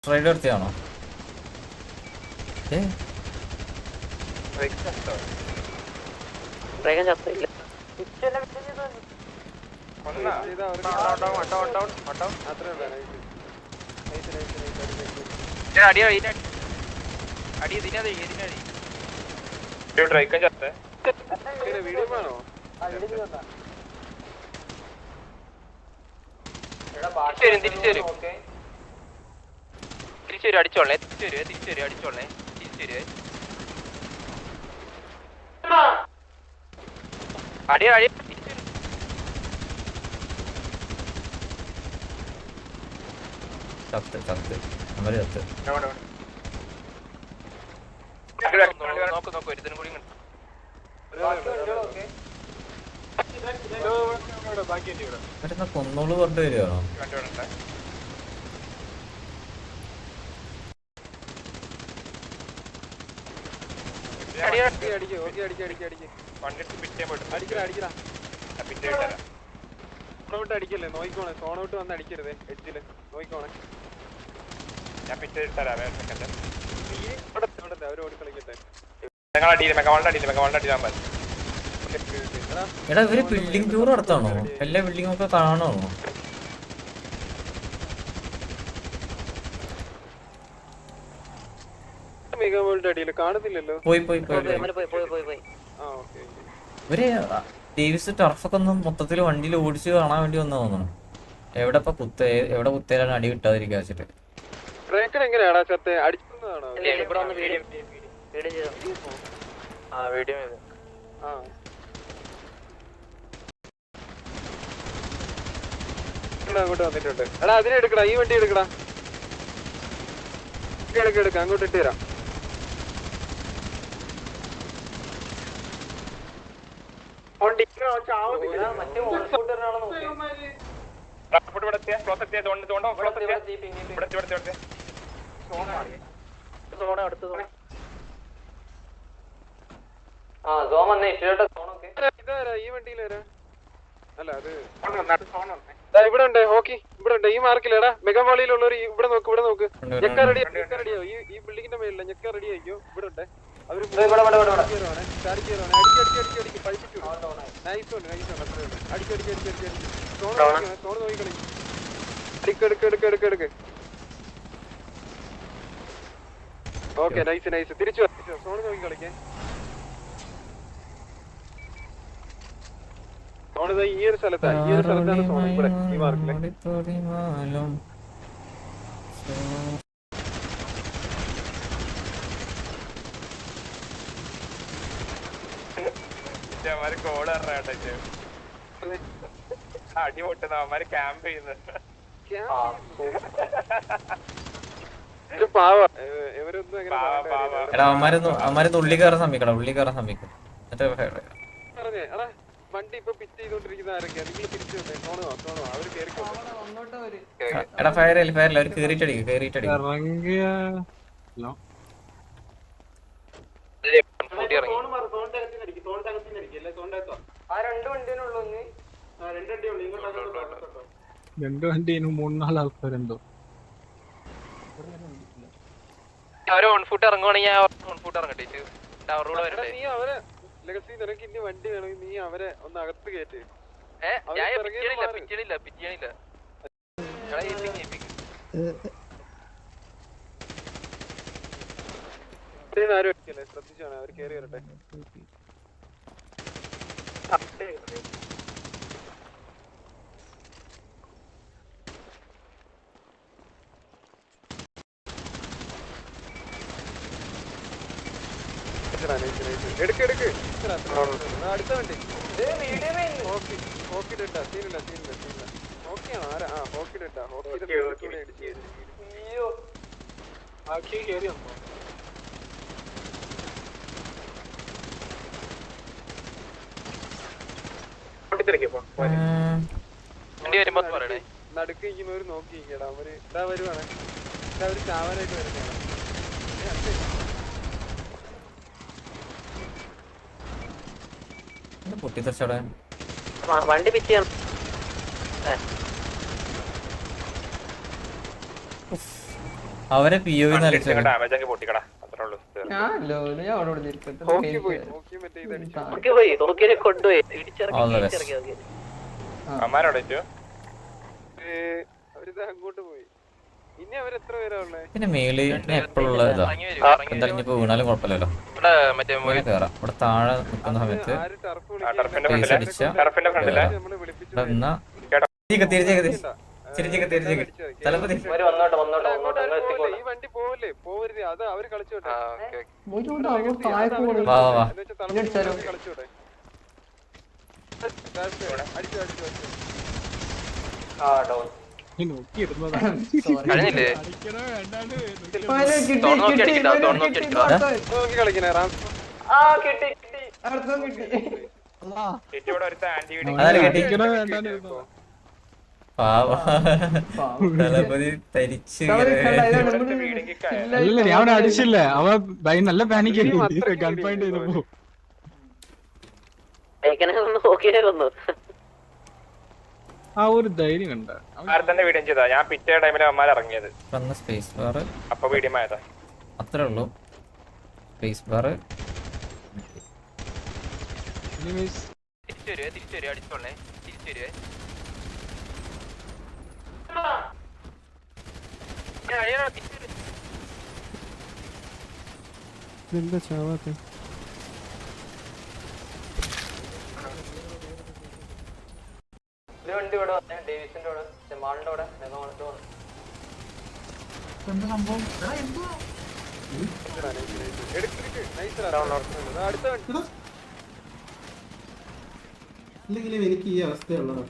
Ride എടുത്തിയാണോ? തിരിച്ചു അടിച്ചോളേ തിരിച്ചു അടിച്ചോളേ തിരിച്ചു അടി അടി ചത്ത് ചത്ത് അവര് ചത്ത്. നോക്ക് നോക്ക് ഒരുത്തനും കൂടി മറ്റന്നാ കൊന്നോള് പറഞ്ഞു വരുവാണോ? അടിക്കല്ലേ നോയിക്കോണേ, സോണോട്ട് വന്ന് അടിക്കരുത്. എഡ്ജില് നോയിക്കോണേ. അവര് ഓടി കളിക്കട്ടെ. എടാ ഇവര് ബിൽഡിംഗ് ടൂർ നടത്താണോ? എല്ലാ ബിൽഡിംഗ് ഒക്കെ കാണണോ? അടിയിൽ കാണുന്നില്ലല്ലോ. പോയി പോയി പോയി ഇവര് ഡേവിസ് ടർഫൊക്കെ ഒന്ന് മൊത്തത്തിൽ വണ്ടിയിൽ ഓടിച്ച് കാണാൻ വേണ്ടി വന്നു തോന്നണം. എവിടെ കുത്തേലാണ് അടി കിട്ടാതിരിക്കുക വെച്ചിട്ട്. എങ്ങനെയാണോ ചത്തെ അടിക്കുന്നതാണോ? അങ്ങോട്ട് വന്നിട്ടുണ്ട്. എടാ അതിനെ എടുക്കടാ, ഈ വണ്ടി എടുക്കടാ. എടുക്ക അങ്ങോട്ട് ഇട്ട് തരാം. ഇതാരാ ഈ വണ്ടിയിൽ വരാ? അല്ല അത് ഇവിടെ ഉണ്ട്. ഹോക്കി ഇവിടെ ഉണ്ട്. ഈ മാർക്കിലേടാ മെഗാവാളിയിലുള്ളവർ ഇവിടെ നോക്ക്. ഞെക്കാ റെഡിയോ? ഈ ബിൽഡിങ്ങിന്റെ മേലില്ല. ഞെക്കാ റെഡി ആയിക്കോ. ഇവിടെ ഉണ്ട്. അവര് ഓക്കെ നൈസ് നൈസ്. തിരിച്ചു സോണ് നോക്കി കളിക്കാൻ. സോണിത് ഈ ഒരു സ്ഥലത്താണ് സോൺ. ഇവിടെ ഈ മാർക്കില് അടി പൊട്ടുന്ന അവന്മാര് ക്യാമ്പ് ചെയ്യുന്നത്. എടാ അവന്മാരൊന്ന് ഉള്ളി കയറാൻ ശ്രമിക്കണം. പറഞ്ഞേ എടാ വണ്ടി ഇപ്പൊ പിച്ച് ചെയ്തോണ്ടിരിക്കുന്ന ആരൊക്കെയാ? നിങ്ങൾ തിരിച്ചു സോണോ അവര് കേറിക്കോ. എടാ ഫയറില്ല അവര് കേറിട്ടടിക്കും. രണ്ട് വണ്ടിനും 3-4 ആൾക്കാരുണ്ടോ? അവര് ഓൺ ഫുട്ട് ഇറങ്ങുവാണെങ്കിൽ ഓൺ ഫുട്ട് ഇറങ്ങട്ടെ. നീ അവരെ ലെഗസി നിനക്ക് ഇനി വണ്ടി വേണമെങ്കിൽ നീ അവരെ ഒന്ന് അകത്ത് കയറ്റ്. പിറ്റിയണില്ല. ആരും അടിക്കല്ലേ, ശ്രദ്ധിച്ചാണ് അവർ കേറി വരട്ടെ. എടുക്ക് അടുത്ത വണ്ടി ഹോക്കിട്ടാ. സീനില്ല. ഹോക്കിയാണോ ആരാ? ഹോക്കിട്ടാ. നടുക്ക് ഇരിക്കുന്നവര് നോക്കിയിരിക്കടാ. അവര് ഇതാ വരുവാണ്. അവര് ചാവാനായിട്ട് വരുന്നതാണ്. പൊട്ടിത്തെറിച്ചോടെ വണ്ടി പിച്ച് ചെയ്യണം. അവരെ POV നലിച്ചു ഡാമേജ് ആക്കി പൊട്ടിക്കടാ അത്രേ ഉള്ളൂ. ഹോക്കി പോയി ഹോക്കി മറ്റേ ഇത് അടിച്ചു ഹോക്കി പോയി ഹോക്കിനെ കൊണ്ടുപോയി ഇടിച്ചിറക്കി All the best. ഇടിച്ചിറക്കി ഹോക്കി അമ്മാരോടെ വെച്ചു. അവരിത് അങ്ങോട്ട് പോയി. ഇനി അവരെത്ര പേരാ ഉള്ളേ? പിന്നെ മേളി എപ്പോഴുള്ള ഇതാ എന്തായാലും ഇനിയിപ്പോ വീണാലും കുഴപ്പമില്ലല്ലോ. ഇവിടെ മറ്റേ ഇങ്ങനെ കേറാം. ഇവിടെ താഴെ നിൽക്കുന്ന സമയത്ത് ആര് ടർഫ് ടർഫിന്റെ Face ഫ്രണ്ടിലെ അടിച്ച ടർഫിന്റെ ഫ്രണ്ടിലെ നമ്മള് വിളിപ്പിച്ചു ഇവിടെ നിന്നാ തിരിച്ചേക്ക് തലപ്പതി വന്നോട്ടെ വന്നോട്ടെ വന്നോട്ടെ അങ്ങ് എത്തിക്കോട്ടെ. ഈ വണ്ടി പോവല്ലേ പോവരുത് അത് അവര് കളിച്ചോട്ടെ വാ വാ വാ കളിച്ചോട്ടെ അടിച്ചു അടിച്ചു അടിച്ചു ആ ഡൗൺ കഴിഞ്ഞില്ലേ അടിക്കണോ വേണ്ടാണ്ട് തോണ് നോക്കി അടിക്കട്ടോ തോണ് നോക്കി അടിക്കട്ടോ നോക്കി കളിക്കണേ റാം ആ കിട്ടി കിട്ടി അടുത്തും കിട്ടി ചേച്ചി ഇവിടെ ഒരു ആന്റി വീഡിയോ അതായത് കെട്ടി അടിക്കണോ വേണ്ടാണ്ട് ഇരുന്നോ. പാവ തലപ്പതി തരിച്ച് വീഡിയോ കിക്കായ അല്ലല്ല ഞാൻ അവനെ അടിച്ചില്ല അവൻ നല്ല പാനിക് ഗൺ പോയിന്റ് ചെയ്തപ്പോ ഹോക്കിനെ കൊന്നു ആ ഒരു ധൈര്യം കണ്ട തന്നെ വീഡിയോ ചെയ്താ ഞാൻ പിറ്റേ ടൈമിൽ അമ്മ ഇറങ്ങിയത്. വന്ന സ്പേസ് ബാർ അപ്പൊ വീഡിയോ ആയതാ. അത്രേ ഉള്ളൂ. സ്പേസ് ബാർ തിരിച്ചു വരുവേ അടിച്ചോളേ തിരിച്ചു വരുവേ എന്താ ചാവാത്ത ഒരു വണ്ടി ഇവിടെ വന്നേ ഡേവിസിന്റെ ഇവിടെ ചെമ്മാളിന്റെ ഇവിടെ മെഗാമോളിന്റെ ഇവിടെ അടുത്ത ഇല്ലെങ്കിൽ എനിക്ക് ഈ അവസ്ഥയുള്ളതാണ്.